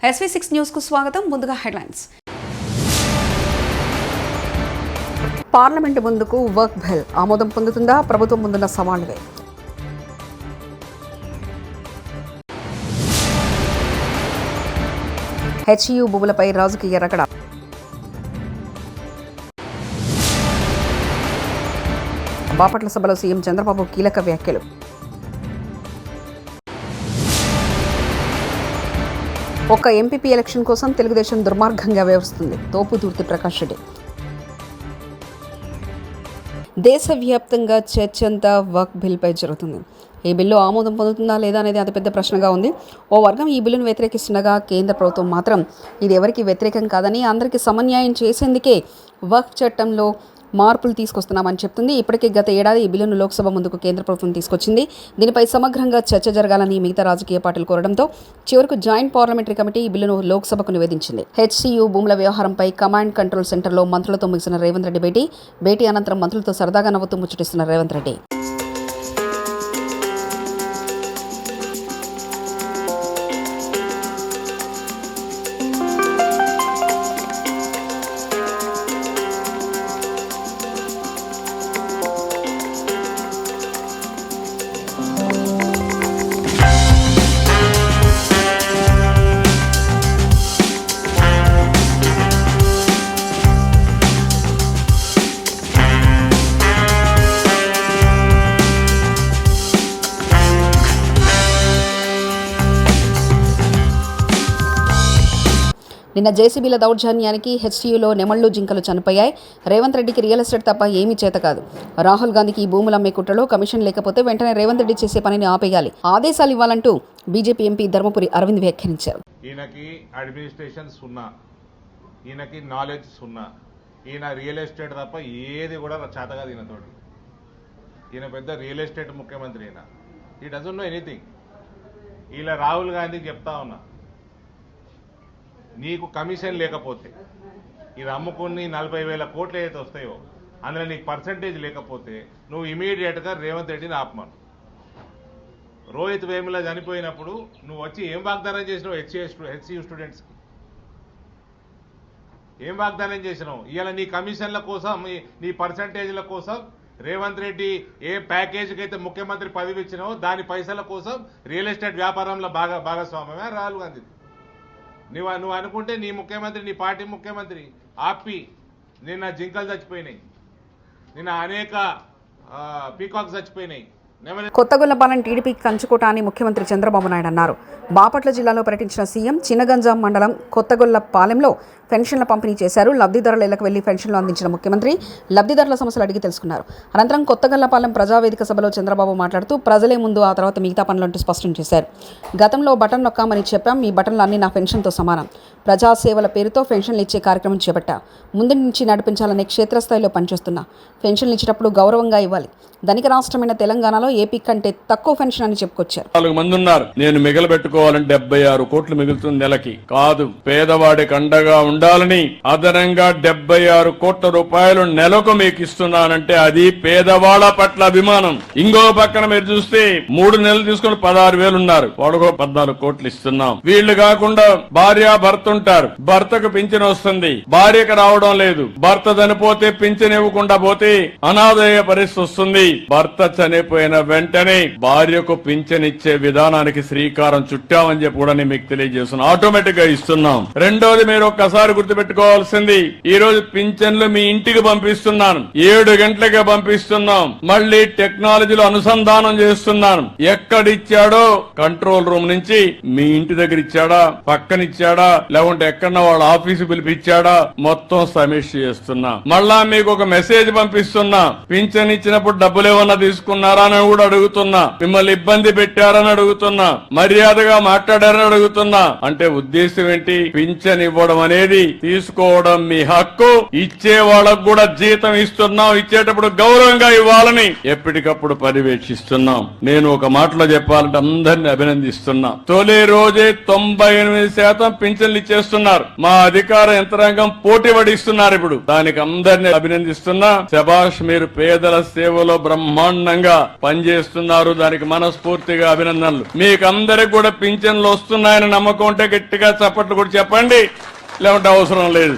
SV6 news కు స్వాగతం. ముందుగా హెడ్లైన్స్. పార్లమెంట్ ముందుకు వర్క్ బిల్ ఆమోదం పొందుతుందా? ప్రభుత్వం ముందున్న సవాళ్లే. HU భూములపై రాజకీయ రగడ. బాపట్ల సభలో సీఎం చంద్రబాబు కీలక వ్యాఖ్యలు. ఒక్క ఎంపీపీ ఎలక్షన్ కోసం తెలుగుదేశం దుర్మార్గంగా వ్యవహరిస్తుంది. తోపుదూర్తి ప్రకాష్ రెడ్డి. దేశవ్యాప్తంగా చర్చ అంతా వర్క్ బిల్పై జరుగుతుంది. ఈ బిల్లు ఆమోదం పొందుతుందా లేదా అనేది అతిపెద్ద ప్రశ్నగా ఉంది. ఓ వర్గం ఈ బిల్లును వ్యతిరేకిస్తుండగా కేంద్ర ప్రభుత్వం మాత్రం ఇది ఎవరికి వ్యతిరేకం కాదని, అందరికీ సమన్యాయం చేసేందుకే వర్క్ చట్టంలో మార్పులు తీసుకొస్తున్నామని చెప్తుంది. ఇప్పటికే గత ఏడాది ఈ బిల్లును లోక్సభ ముందుకు కేంద్ర ప్రభుత్వం తీసుకొచ్చింది. దీనిపై సమగ్రంగా చర్చ జరగాలని మిగతా రాజకీయ పార్టీలు కోరడంతో చివరకు జాయింట్ పార్లమెంటరీ కమిటీ ఈ బిల్లును లోక్సభకు నివేదించింది. HCU భూముల వ్యవహారంపై కమాండ్ కంట్రోల్ సెంటర్లో మంత్రులతో ముగిసిన రేవంత్ రెడ్డి భేటీ అనంతరం మంత్రులతో సరదాగా నవ్వుతూ ముచ్చటిస్తున్న రేవంత్ రెడ్డి. నిన్న జేసీబీల దౌర్జన్యానికి HCUలో నెమళ్లు జింకలు చనిపోయాయి. రేవంత్ రెడ్డికి రియల్ ఎస్టేట్ తప్ప ఏమీ చేత కాదు. రాహుల్ గాంధీకి ఈ భూములు అమ్మే కుట్రలో కమిషన్ లేకపోతే వెంటనే రేవంత్ రెడ్డి చేసే పనిని ఆపేయాలి, ఆదేశాలు ఇవ్వాలంటూ బీజేపీ ఎంపీ ధర్మపురి అరవింద్ వ్యాఖ్యానించారు. ఈయనకి అడ్మినిస్ట్రేషన్ సున్నా, ఈయనకి నాలెడ్జ్ సున్నా, ఈయన రియల్ ఎస్టేట్ తప్ప ఏది కూడా చేత కాదు ఈయనతోటి. ఈయన పెద్ద రియల్ ఎస్టేట్ ముఖ్యమంత్రి. ఈయన ఈ డజంట్ నో ఎనీథింగ్. ఇలా రాహుల్ గాంధీకి చెప్తా ఉన్నా, నీకు కమిషన్ లేకపోతే ఇది అమ్ముకుని 40,000 కోట్లు ఏదైతే వస్తాయో అందులో నీకు పర్సంటేజ్ లేకపోతే నువ్వు ఇమీడియట్గా రేవంత్ రెడ్డిని ఆపమను. రోహిత్ వేముల చనిపోయినప్పుడు నువ్వు వచ్చి ఏం వాగ్దానం చేసినావు? HCU స్టూడెంట్స్కి ఏం వాగ్దానం చేసినావు? ఇవాళ నీ కమిషన్ల కోసం, నీ పర్సంటేజ్ల కోసం రేవంత్ రెడ్డి ఏ ప్యాకేజీకి అయితే ముఖ్యమంత్రి పదవి ఇచ్చినావో దాని పైసల కోసం రియల్ ఎస్టేట్ వ్యాపారంలో భాగస్వామ్యమే రాహుల్ గాంధీ. నువ్వు అనుకుంటే నీ ముఖ్యమంత్రి, నీ పార్టీ ముఖ్యమంత్రి ఆపి నిన్న జింకలు చచ్చిపోయినాయి, నిన్న అనేక పీకాక్స్ చచ్చిపోయినాయి. కొత్తగొల్లపాలెం టీడీపీకి కంచుకోట అని ముఖ్యమంత్రి చంద్రబాబు నాయుడు అన్నారు. బాపట్ల జిల్లాలో పర్యటించిన సీఎం చిన్నగంజాం మండలం కొత్తగొల్లపాలెంలో పెన్షన్ల పంపిణీ చేశారు. లబ్ధిదారుల ఇళ్లకు వెళ్లి పెన్షన్లు అందించిన ముఖ్యమంత్రి లబ్ధిదారుల సమస్యలు అడిగి తెలుసుకున్నారు. అనంతరం కొత్తగొల్లపాలెం ప్రజావేదిక సభలో చంద్రబాబు మాట్లాడుతూ ప్రజలే ముందు, ఆ తర్వాత మిగతా పనులంటూ స్పష్టం చేశారు. గతంలో బటన్ నొక్కామని చెప్పాం, ఈ బటన్లు అన్ని నా పెన్షన్తో సమానం. ప్రజాసేవల పేరుతో పెన్షన్లు ఇచ్చే కార్యక్రమం చేపట్టా. ముందు నుంచి నడిపించాలనే క్షేత్రస్థాయిలో పనిచేస్తున్నా. పెన్షన్లు ఇచ్చేటప్పుడు గౌరవంగా ఇవ్వాలి. ధనిక రాష్ట్రమైన తెలంగాణలో ఏపీ కంటే తక్కువ పెన్షన్ అని చెప్పుకొచ్చారు. 4 మంది ఉన్నారు, నేను మిగలబెట్టుకోవాలంటే 76 కోట్లు మిగులుతుంది నెలకి. కాదు, పేదవాడికి అండగా ఉండాలని అదనంగా 76 కోట్ల రూపాయలు నెలకు మీకు ఇస్తున్నానంటే అది పేదవాళ్ల పట్ల అభిమానం. ఇంకో పక్కన మీరు చూస్తే 3 నెలలు తీసుకుని 16,000 ఉన్నారు, వాళ్ళకు 14 కోట్లు ఇస్తున్నాం. వీళ్లు కాకుండా భార్య భర్త ఉంటారు, భర్తకు పింఛన్ వస్తుంది, భార్యకు రావడం లేదు. భర్త చనిపోతే పింఛన్ ఇవ్వకుండా పోతే అనాథయ్యే పరిస్థితి వస్తుంది. భర్త చనిపోయిన వెంటనే భార్యకు పింఛన్ ఇచ్చే విధానానికి శ్రీకారం చుట్టామని చెప్పి కూడా మీకు తెలియజేస్తున్నాం. ఆటోమేటిక్ గా ఇస్తున్నాం. రెండోది మీరు ఒక్కసారి గుర్తుపెట్టుకోవాల్సింది, ఈ రోజు పింఛన్లు మీ ఇంటికి పంపిస్తున్నాను. 7 గంటలకే పంపిస్తున్నాం. మళ్ళీ టెక్నాలజీలో అనుసంధానం చేస్తున్నాను. ఎక్కడిచ్చాడో కంట్రోల్ రూమ్ నుంచి మీ ఇంటి దగ్గర ఇచ్చాడా, పక్కనిచ్చాడా, లేకుంటే ఎక్కడన్నా వాళ్ళ ఆఫీసు పిలిపించాడా, మొత్తం సమీక్ష చేస్తున్నా. మళ్ళా మీకు ఒక మెసేజ్ పంపిస్తున్నా, పింఛన్ ఇచ్చినప్పుడు డబ్బులు ఏమన్నా తీసుకున్నారా అని కూడా అడుగుతున్నా. మిమ్మల్ని ఇబ్బంది పెట్టారని అడుగుతున్నా. మర్యాదగా మాట్లాడారని అడుగుతున్నా. అంటే ఉద్దేశం ఏంటి? పింఛన్ ఇవ్వడం అనేది అనేది తీసుకోవడం మీ హక్కు. ఇచ్చే వాళ్ళకు కూడా జీతం ఇస్తున్నాం, ఇచ్చేటప్పుడు గౌరవంగా ఇవ్వాలని ఎప్పటికప్పుడు పర్యవేక్షిస్తున్నాం. నేను ఒక మాటలో చెప్పాలంటే అందరినీ అభినందిస్తున్నా. తొలి రోజే 98% పింఛన్లు ఇచ్చేస్తున్నారు. మా అధికార యంత్రాంగం పోటీ పడిస్తున్నారు. ఇప్పుడు దానికి అందరినీ అభినందిస్తున్నా. శభాష్, మీరు పేదల సేవలో బ్రహ్మాండంగా పనిచేస్తున్నారు. దానికి మనస్ఫూర్తిగా అభినందనలు. మీకు అందరికి కూడా పింఛన్లు వస్తున్నాయని నమ్మకం ఉంటే గట్టిగా చప్పట్లు కూడా చెప్పండి, లేకుంటే అవసరం లేదు.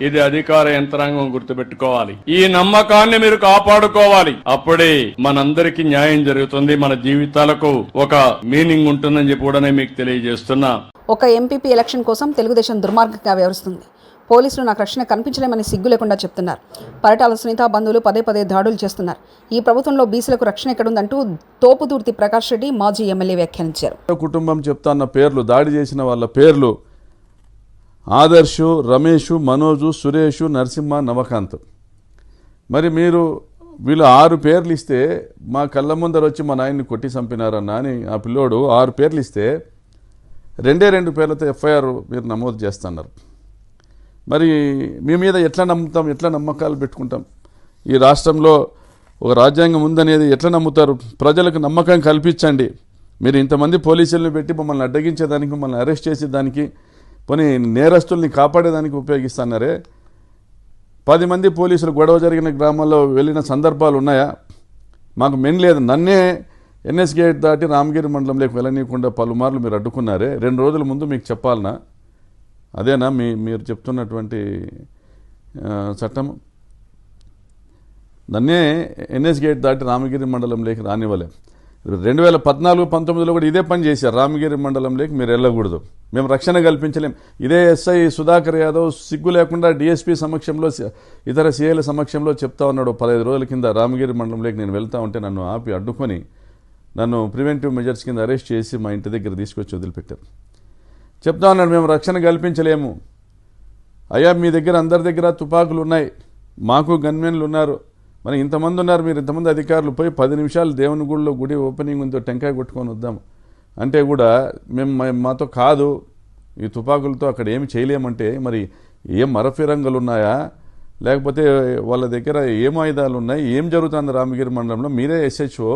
ఇది అధికార యంత్రాంగం గుర్తుపెట్టుకోవాలి. ఈ నమ్మకాన్ని మీరు కాపాడుకోవాలి. అప్పుడే మనందరికీ న్యాయం జరుగుతుంది, మన జీవితాలకు ఒక మీనింగ్ ఉంటుందని చెప్పి కూడా మీకు తెలియజేస్తున్నా. ఒక ఎంపీపీ ఎలక్షన్ కోసం తెలుగుదేశం దుర్మార్గంగా వ్యవహరిస్తుంది. పోలీసులు నాకు రక్షణ కనిపించలేమని సిగ్గు లేకుండా చెప్తున్నారు. పరిటాల సునీత బంధువులు పదే పదే దాడులు చేస్తున్నారు. ఈ ప్రభుత్వంలో బీసీలకు రక్షణ ఎక్కడుందంటూ తోపుదూర్తి ప్రకాష్ రెడ్డి మాజీ ఎమ్మెల్యే వ్యాఖ్యానించారు. కుటుంబం చెప్తాన్న పేర్లు, దాడి చేసిన వాళ్ళ పేర్లు ఆదర్శు, రమేషు, మనోజు, సురేషు, నరసింహ, నవకాంత్. మరి మీరు వీళ్ళు 6 పేర్లు ఇస్తే మా కళ్ళ ముందర వచ్చి మా నాయన్ని కొట్టి చంపినారన్న అని ఆ పిల్లోడు 6 పేర్లు ఇస్తే 2 పేర్లతో ఎఫ్ఐఆర్ మీరు నమోదు చేస్తున్నారు. మరి మీ మీద ఎట్లా నమ్ముతాం, ఎట్లా నమ్మకాలు పెట్టుకుంటాం? ఈ రాష్ట్రంలో ఒక రాజ్యాంగం ఉందనేది ఎట్లా నమ్ముతారు? ప్రజలకు నమ్మకం కల్పించండి. మీరు ఇంతమంది పోలీసులను పెట్టి మమ్మల్ని అడ్డగించేదానికి, మమ్మల్ని అరెస్ట్ చేసేదానికి, పోనీ నేరస్తుల్ని కాపాడేదానికి ఉపయోగిస్తున్నారే. 10 మంది పోలీసులు గొడవ జరిగిన గ్రామాల్లో వెళ్ళిన సందర్భాలు ఉన్నాయా? మాకు మెన్ లేదు. నన్నే ఎన్ఎస్ గేట్ దాటి రామగిరి మండలంలోకి వెళ్ళనీయకుండా పలుమార్లు మీరు అడ్డుకున్నారే. 2 రోజుల ముందు మీకు చెప్పాలనా? అదేనా మీరు చెప్తున్నటువంటి చట్టం? నన్నే ఎన్ఎస్ గేట్ దాటి రామగిరి మండలంలోకి రానివ్వలేం. 2014-19లో కూడా ఇదే పని చేశారు. రామగిరి మండలంలోకి మీరు వెళ్ళకూడదు, మేము రక్షణ కల్పించలేం. ఇదే ఎస్ఐ సుధాకర్ యాదవ్ సిగ్గు లేకుండా డిఎస్పీ సమక్షంలో, ఇతర సిఐల సమక్షంలో చెప్తా ఉన్నాడు. 15 రోజుల కింద రామగిరి మండలంలోకి నేను వెళ్తా ఉంటే నన్ను ఆపి అడ్డుకొని నన్ను ప్రివెంటివ్ మెజర్స్ కింద అరెస్ట్ చేసి మా ఇంటి దగ్గర తీసుకొచ్చి వదిలిపెట్టారు. చెప్తా ఉన్నాడు, మేము రక్షణ కల్పించలేము. అయ్యా, మీ దగ్గర అందరి దగ్గర తుపాకులు ఉన్నాయి, మాకు గన్మెన్లు ఉన్నారు, మరి ఇంతమంది ఉన్నారు, మీరు ఇంతమంది అధికారులు పోయి 10 నిమిషాలు దేవుని గుడిలో గుడి ఓపెనింగ్ ఉందో టెంకాయ కొట్టుకొని వద్దాము అంటే కూడా మాతో కాదు, ఈ తుపాకులతో అక్కడ ఏమి చేయలేమంటే మరి ఏం మరఫిరంగులు ఉన్నాయా, లేకపోతే వాళ్ళ దగ్గర ఏం ఆయుధాలు ఉన్నాయి, ఏం జరుగుతుంది రామగిరి మండలంలో? మీరే ఎస్హెచ్ఓ,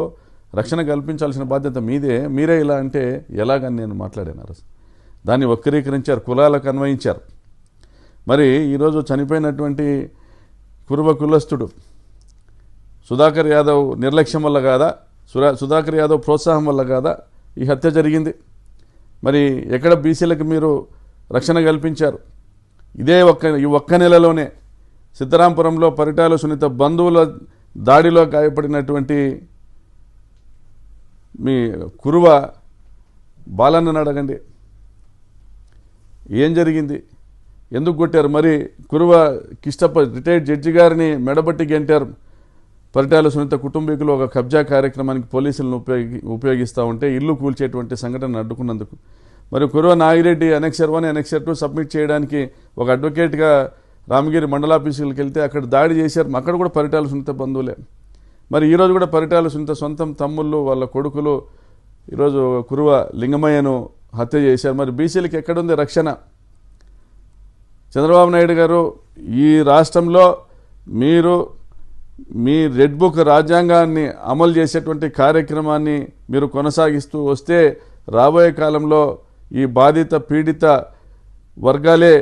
రక్షణ కల్పించాల్సిన బాధ్యత మీదే, మీరే ఇలా అంటే ఎలాగని నేను మాట్లాడాను. దాన్ని వక్రీకరించారు, కులాలకు అన్వయించారు. మరి ఈరోజు చనిపోయినటువంటి కురుబ కులస్తుడు సుధాకర్ యాదవ్ నిర్లక్ష్యం వల్ల కాదా, సుధాకర్ యాదవ్ ప్రోత్సాహం వల్ల కాదా ఈ హత్య జరిగింది? మరి ఎక్కడ బీసీలకు మీరు రక్షణ కల్పించారు? ఈ ఒక్క నెలలోనే సిద్ధరాంపురంలో పరిటాల సునీత బంధువుల దాడిలో గాయపడినటువంటి మీ కురువ బాలన్నను అడగండి, ఏం జరిగింది, ఎందుకు కొట్టారు? మరి కురువ కిష్టప్ప రిటైర్డ్ జడ్జి గారిని మెడబట్టి గెంటారు. పరిటాల సునీత కుటుంబీకులు ఒక కబ్జా కార్యక్రమానికి పోలీసులను ఉపయోగిస్తూ ఉంటే ఇల్లు కూల్చేటువంటి సంఘటన అడ్డుకున్నందుకు. మరి Kuruva Nagireddy annexure 1, annexure 2 submit చేయడానికి ఒక అడ్వకేట్గా రామగిరి మండలాఫీసులకు వెళ్తే అక్కడ దాడి చేశారు. అక్కడ కూడా పరిటాల సునీత బంధువులే. మరి ఈరోజు కూడా పరిటాల సునీత సొంతం తమ్ముళ్ళు, వాళ్ళ కొడుకులు ఈరోజు కురువ లింగమయ్యను హత్య చేశారు. మరి బీసీలకు ఎక్కడుంది రక్షణ? చంద్రబాబు నాయుడు గారు, ఈ రాష్ట్రంలో మీరు మీ రెడ్ బుక్ రాజ్యాంగాన్ని అమలు చేసేటువంటి కార్యక్రమాన్ని మీరు కొనసాగిస్తూ వస్తే రాబోయే కాలంలో ఈ బాధిత పీడిత వర్గాలే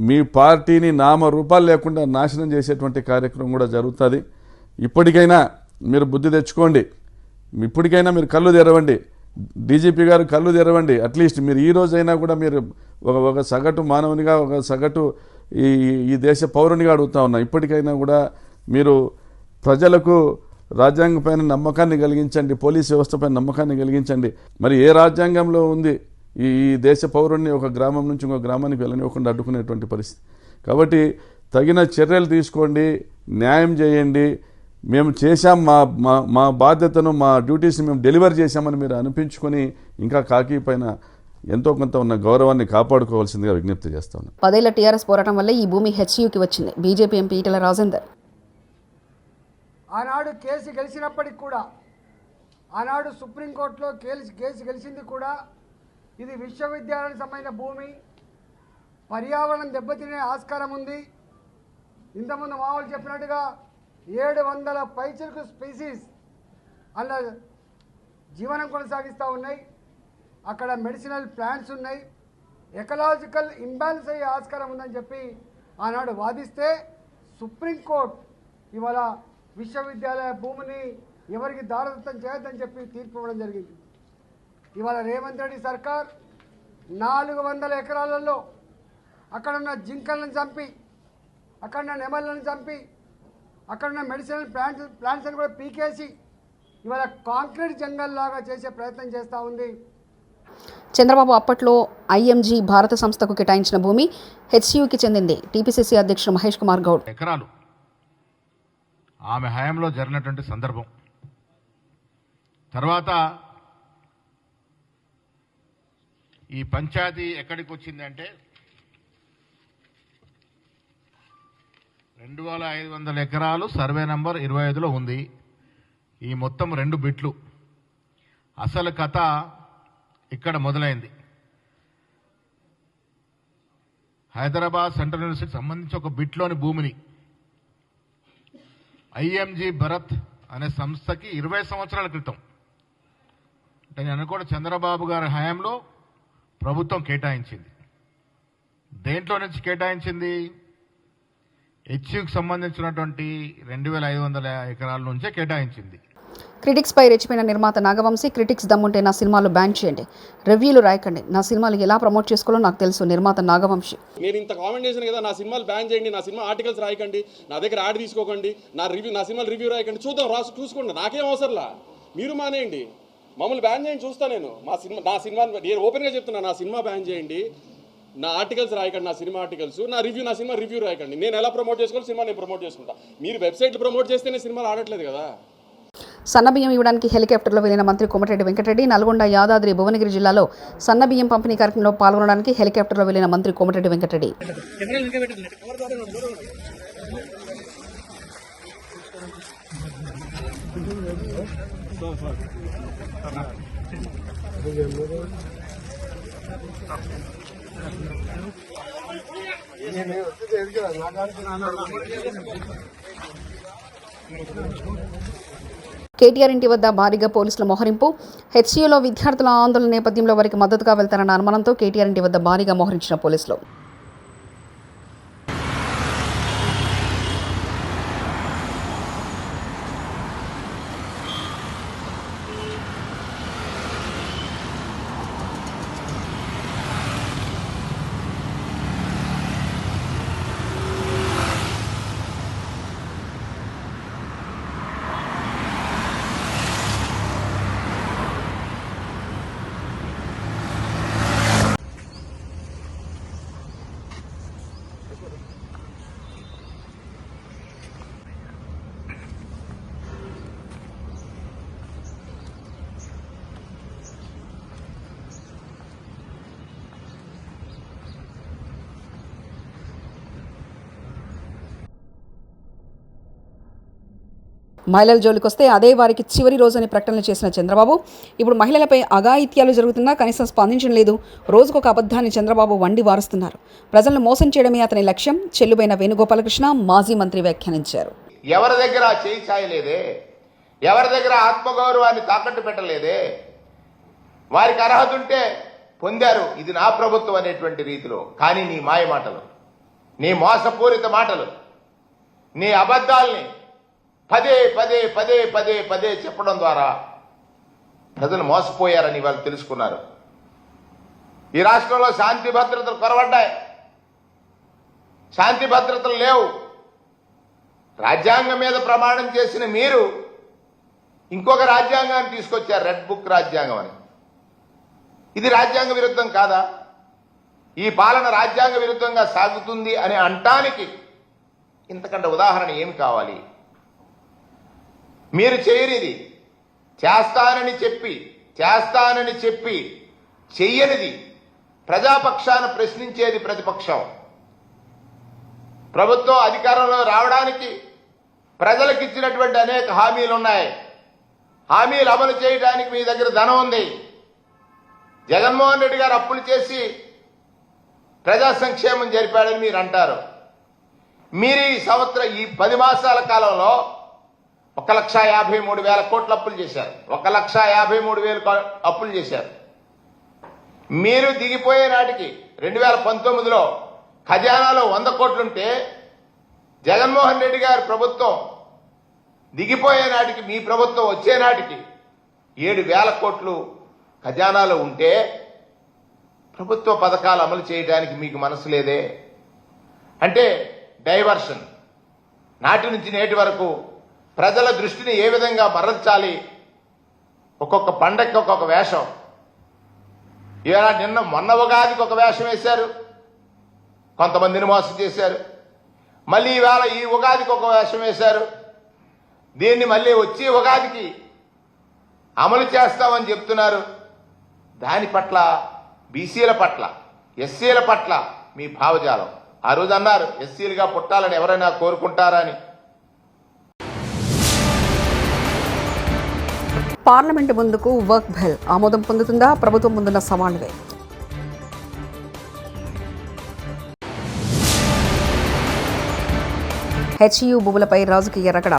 మీ పార్టీని నామరూపాలు లేకుండా నాశనం చేసేటువంటి కార్యక్రమం కూడా జరుగుతుంది. ఇప్పటికైనా మీరు బుద్ధి తెచ్చుకోండి, ఇప్పటికైనా మీరు కళ్ళు తెరవండి, డీజీపీ గారు కళ్ళు తెరవండి. అట్లీస్ట్ మీరు ఈ రోజైనా కూడా మీరు ఒక సగటు మానవునిగా, ఒక సగటు ఈ దేశ పౌరునిగా అడుగుతా ఉన్నా, ఇప్పటికైనా కూడా మీరు ప్రజలకు రాజ్యాంగం పైన నమ్మకాన్ని కలిగించండి, పోలీస్ వ్యవస్థ పైన నమ్మకాన్ని కలిగించండి. మరి ఏ రాజ్యాంగంలో ఉంది ఈ దేశ పౌరుణ్ణి ఒక గ్రామం నుంచి ఇంకో గ్రామానికి వెళ్ళనివ్వకుండా అడ్డుకునేటువంటి పరిస్థితి? కాబట్టి తగిన చర్యలు తీసుకోండి, న్యాయం చేయండి. మేము చేశాం, మా బాధ్యతను, మా డ్యూటీస్ని మేము డెలివర్ చేశామని మీరు అనిపించుకొని ఇంకా కాకి పైన ఎంతో కొంత ఉన్న గౌరవాన్ని కాపాడుకోవాల్సిందిగా విజ్ఞప్తి చేస్తా ఉన్నాను. 10 ఏళ్ల టీఆర్ఎస్ పోరాటం వల్ల ఈ భూమి హెచ్యూకి వచ్చింది. బీజేపీ ఎంపీ ఈటెల రాజేందర్ ఆనాడు కేసు గెలిచినప్పటికి కూడా, ఆనాడు సుప్రీంకోర్టులో కేసు గెలిచింది కూడా, ఇది విశ్వవిద్యాలయానికి సంబంధించిన భూమి, పర్యావరణం దెబ్బతినే ఆస్కారం ఉంది. ఇంతకుముందు మామూలు చెప్పినట్టుగా 700 పైచిలకు స్పీసీస్ అలా జీవనం కొనసాగిస్తూ ఉన్నాయి. అక్కడ మెడిసినల్ ప్లాంట్స్ ఉన్నాయి. ఎకలాజికల్ ఇంబ్యాలెన్స్ అయ్యే ఆస్కారం ఉందని చెప్పి ఆనాడు వాదిస్తే సుప్రీంకోర్టు ఇవాళ విశ్వవిద్యాలయ భూమిని ఎవరికి దారదత్తం చేయొద్దని చెప్పి తీర్పు ఇవ్వడం జరిగింది. ఇవాళ రేవంత్ రెడ్డి సర్కార్ 400 ఎకరాలలో అక్కడున్న జింకలను చంపి, అక్కడున్న నెమళ్ళను చంపి, అక్కడున్న మెడిసినల్ ప్లాంట్స్ని కూడా పీకేసి ఇవాళ కాంక్రీట్ జంగల్ లాగా చేసే ప్రయత్నం చేస్తూ ఉంది. చంద్రబాబు అప్పట్లో ఐఎంజీ భారత సంస్థకు కేటాయించిన భూమి హెచ్సియుకి చెందింది. టీపీసీసీ అధ్యక్షుడు మహేష్ కుమార్ గౌడ్ ఎకరాలు ఆమె హయాంలో జరిగినటువంటి సందర్భం. తర్వాత ఈ పంచాయతీ ఎక్కడికి వచ్చిందంటే 2500 ఎకరాలు సర్వే నంబర్ 25లో ఉంది. ఈ మొత్తం 2 బిట్లు. అసలు కథ ఇక్కడ మొదలైంది. హైదరాబాద్ సెంట్రల్ యూనివర్సిటీకి సంబంధించి ఒక బిట్లోని భూమిని ఐఎంజీ భరత్ అనే సంస్థకి 20 సంవత్సరాల క్రితం, అంటే నేను అనుకోవడం చంద్రబాబు గారి హయాంలో ప్రభుత్వం కేటాయించింది. దేంట్లో నుంచి కేటాయించింది? హెచ్యుకి సంబంధించినటువంటి 2500 ఎకరాల నుంచే కేటాయించింది. క్రిటిక్స్ పై రెచ్చిపోయిన నిర్మాత నాగవంశీ, క్రిటిక్స్ దమ్ముంటే నా సినిమాలు బ్యాన్ చేయండి, రివ్యూలు రాయకండి, నా సినిమాలు ఎలా ప్రమోట్ చేసుకోవాలో నాకు తెలుసు. నిర్మాత నాగవంశీ. నేను ఇంత కామెంట్ చేశాను కదా, నా సినిమాలు బ్యాన్ చేయండి, నా సినిమా ఆర్టికల్స్ రాయకండి, నా దగ్గర యాడ్ తీసుకోకండి, నా సినిమాలు రివ్యూ రాయకండి, చూసుకోండి, నాకేం అవసరంలా, మీరు మానేయండి, మమ్మల్ని బ్యాన్ చేయండి, చూస్తా నేను. నా సినిమా నేను ఓపెన్గా చెప్తున్నా, నా సినిమా బ్యాన్ చేయండి, నా ఆర్టికల్స్ రాయకండి, నా సినిమా ఆర్టికల్స్, నా సినిమా రివ్యూ రాయకండి. నేను ఎలా ప్రమోట్ చేసుకోవాలి, సినిమా నేను ప్రమోట్ చేసుకుంటా. మీరు వెబ్సైట్లు ప్రమోట్ చేస్తేనే సినిమాలు ఆడట్లేదు కదా. సన్నబియ్యం ఇవ్వడానికి హెలికాప్టర్లో వెళ్లిన మంత్రి కోమటిరెడ్డి వెంకటరెడ్డి. నల్గొండ, యాదాద్రి, భువనగిరి జిల్లాలో సన్నబియ్యం పంపిణీ కార్యక్రమంలో పాల్గొనడానికి హెలికాప్టర్లో వెళ్లిన మంత్రి కోమటిరెడ్డి వెంకటరెడ్డి. కేటీఆర్ ఇంటి వద్ద భారీగా పోలీసుల మోహరింపు. హెచ్సియులో విద్యార్థుల ఆందోళన నేపథ్యంలో వారికి మద్దతుగా వెళ్తారన్న అనుమానంతో కేటీఆర్ ఇంటి వద్ద భారీగా మోహరించిన పోలీసులు. మహిళల జోలికొస్తే అదే వారికి చివరి రోజని ప్రకటనలు చేసిన చంద్రబాబు ఇప్పుడు మహిళలపై అఘాయిత్యాలు జరుగుతున్నా కనీసం స్పందించడం లేదు. రోజుకొక అబద్ధాన్ని చంద్రబాబు వండి వారుస్తున్నారు. ప్రజలను మోసం చేయడమే అతని లక్ష్యం. చెల్లుబైన వేణుగోపాలకృష్ణ మాజీ మంత్రి వ్యాఖ్యానించారు. ఎవరి దగ్గర చేయి చాయలేదే, ఎవరి దగ్గర ఆత్మగౌరవాన్ని తాకట్టు పెట్టలేదే, వారికి అర్హత ఉంటే పొందారు. ఇది నా ప్రభుత్వం అనేటువంటి రీతిలో. కానీ నీ మాయ మాటలు, నీ మోసపూరిత మాటలు, నీ అబద్ధాల్ని పదే పదే పదే పదే పదే చెప్పడం ద్వారా ప్రజలు మోసపోయారని వాళ్ళు తెలుసుకున్నారు. ఈ రాష్ట్రంలో శాంతి భద్రతలు కొరవడ్డాయి, శాంతి భద్రతలు లేవు. రాజ్యాంగం మీద ప్రమాణం చేసిన మీరు ఇంకొక రాజ్యాంగాన్ని తీసుకొచ్చారు, రెడ్ బుక్ రాజ్యాంగం అని. ఇది రాజ్యాంగ విరుద్ధం కాదా? ఈ పాలన రాజ్యాంగ విరుద్ధంగా సాగుతుంది అని అంటానికి ఇంతకంటే ఉదాహరణ ఏమి కావాలి? మీరు చేయనిది చేస్తానని చెప్పి చెయ్యనిది ప్రజాపక్షాన ప్రశ్నించేది ప్రతిపక్షం. ప్రభుత్వం అధికారంలో రావడానికి ప్రజలకు ఇచ్చినటువంటి అనేక హామీలు ఉన్నాయి. హామీలు అమలు చేయడానికి మీ దగ్గర ధనం ఉంది. జగన్మోహన్ రెడ్డి గారు అప్పులు చేసి ప్రజా సంక్షేమం జరిపాడని మీరు అంటారు. మీరు ఈ సంవత్సరం ఈ 10 మాసాల కాలంలో 1,53,000 కోట్ల అప్పులు చేశారు. 1,53,000 అప్పులు చేశారు. మీరు దిగిపోయే నాటికి 2019లో ఖజానాలో 100 కోట్లుంటే జగన్మోహన్ రెడ్డి గారి ప్రభుత్వం దిగిపోయే నాటికి, మీ ప్రభుత్వం వచ్చే నాటికి 7,000 కోట్లు ఖజానాలో ఉంటే ప్రభుత్వ పథకాలు అమలు చేయడానికి మీకు మనసు లేదే? అంటే డైవర్షన్, నాటి నుంచి నేటి వరకు ప్రజల దృష్టిని ఏ విధంగా మరల్చాలి, ఒక్కొక్క పండగకి ఒక్కొక్క వేషం. ఇలా మొన్న ఉగాదికి ఒక వేషం వేశారు, కొంతమందిని మోసం చేశారు. మళ్ళీ ఈవేళ ఈ ఉగాదికి ఒక వేషం వేశారు. దీన్ని మళ్ళీ వచ్చే ఉగాదికి అమలు చేస్తామని చెప్తున్నారు. దాని పట్ల, బీసీల పట్ల, ఎస్సీల పట్ల మీ భావజాలం. ఆ రోజు అన్నారు ఎస్సీలుగా పుట్టాలని ఎవరైనా కోరుకుంటారా అని. పార్లమెంటు ముందుకు వర్క్ బిల్ ఆమోదం పొందుతుందా? ప్రభుత్వం ముందున్న సవాళ్లే. హెచ్యూ భూములపై రాజకీయ రగడ.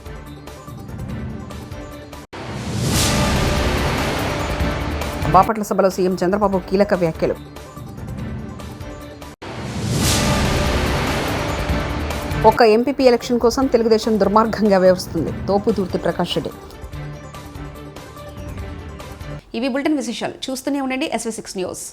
బాపట్ల సభలో సీఎం చంద్రబాబు కీలక వ్యాఖ్యలు. ఒక్క ఎంపీపీ ఎలక్షన్ కోసం తెలుగుదేశం దుర్మార్గంగా వ్యవహరిస్తుంది. తోపుదుర్తి ప్రకాష్ రెడ్డి. ఇవి బులెటిన్ విశేషాలు. చూస్తూనే ఉండండి SV6 న్యూస్.